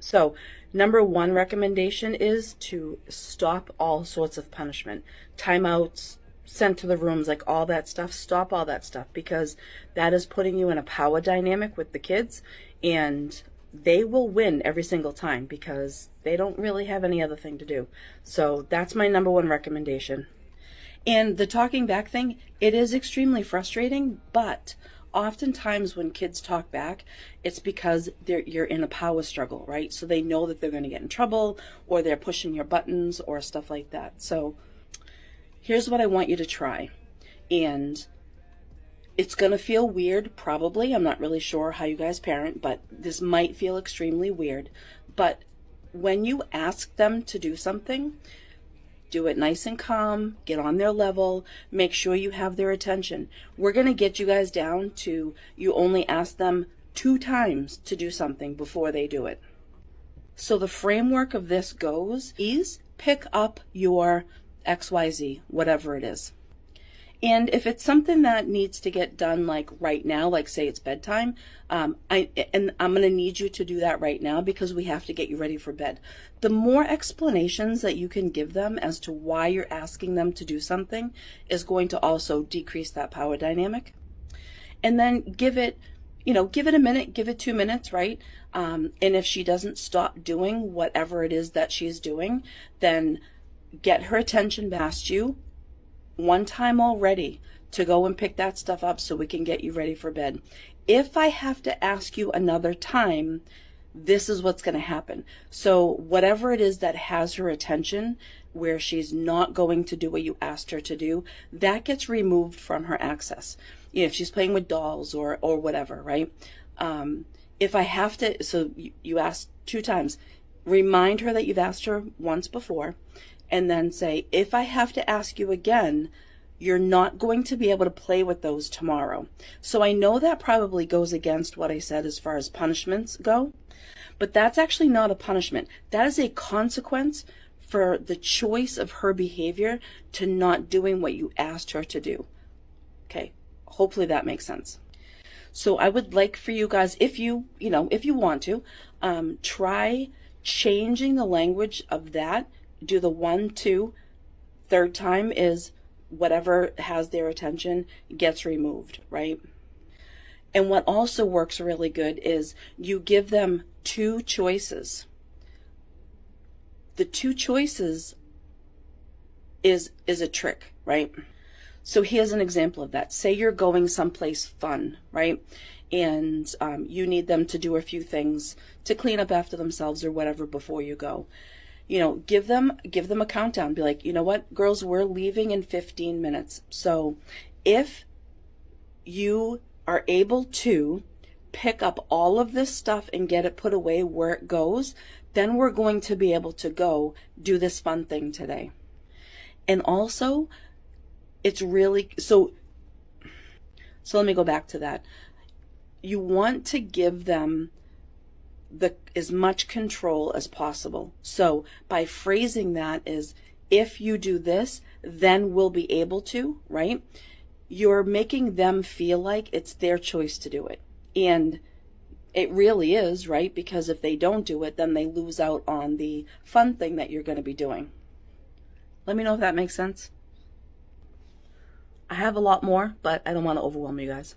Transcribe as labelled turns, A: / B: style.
A: So, number one recommendation is to stop all sorts of punishment, timeouts, sent to the rooms, like all that stuff. Stop all that stuff because that is putting you in a power dynamic with the kids, and they will win every single time because they don't really have any other thing to do. So, that's my number one recommendation. And the talking back thing, it is extremely frustrating, but oftentimes when kids talk back, it's because you're in a power struggle, right? So they know that they're going to get in trouble, or they're pushing your buttons or stuff like that. So here's what I want you to try. And it's going to feel weird, probably. I'm not really sure how you guys parent, but this might feel extremely weird. But when you ask them to do something, do it nice and calm, get on their level, make sure you have their attention. We're going to get you guys down to you only ask them 2 times to do something before they do it. So the framework of this goes is pick up your XYZ, whatever it is. And if it's something that needs to get done like right now, like say it's bedtime, I'm going to need you to do that right now because we have to get you ready for bed. The more explanations that you can give them as to why you're asking them to do something is going to also decrease that power dynamic. And then give it a minute, give it 2 minutes, right? And if she doesn't stop doing whatever it is that she's doing, then get her attention past you one time already to go and pick that stuff up so we can get you ready for bed. If I have to ask you another time, this is what's going to happen. So whatever it is that has her attention, where she's not going to do what you asked her to do, that gets removed from her access. If she's playing with dolls or whatever, right? If I have to, so you asked 2 times, remind her that you've asked her once before, and then say, if I have to ask you again, you're not going to be able to play with those tomorrow. So I know that probably goes against what I said as far as punishments go, but that's actually not a punishment. That is a consequence for the choice of her behavior to not doing what you asked her to do. Okay, hopefully that makes sense. So I would like for you guys, if you want to, try changing the language of that. Do the 1, 2, third time is whatever has their attention gets removed, right? And what also works really good is you give them 2 choices. The 2 choices is a trick, right? So here's an example of that. Say you're going someplace fun, right? And you need them to do a few things to clean up after themselves or whatever before you go. Give them a countdown. Be like, you know what, girls, we're leaving in 15 minutes. So if you are able to pick up all of this stuff and get it put away where it goes, then we're going to be able to go do this fun thing today. And also, it's really, so let me go back to that. You want to give them as much control as possible. So by phrasing that is, if you do this, then we'll be able to, right? You're making them feel like it's their choice to do it. And it really is, right? Because if they don't do it, then they lose out on the fun thing that you're going to be doing. Let me know if that makes sense. I have a lot more, but I don't want to overwhelm you guys.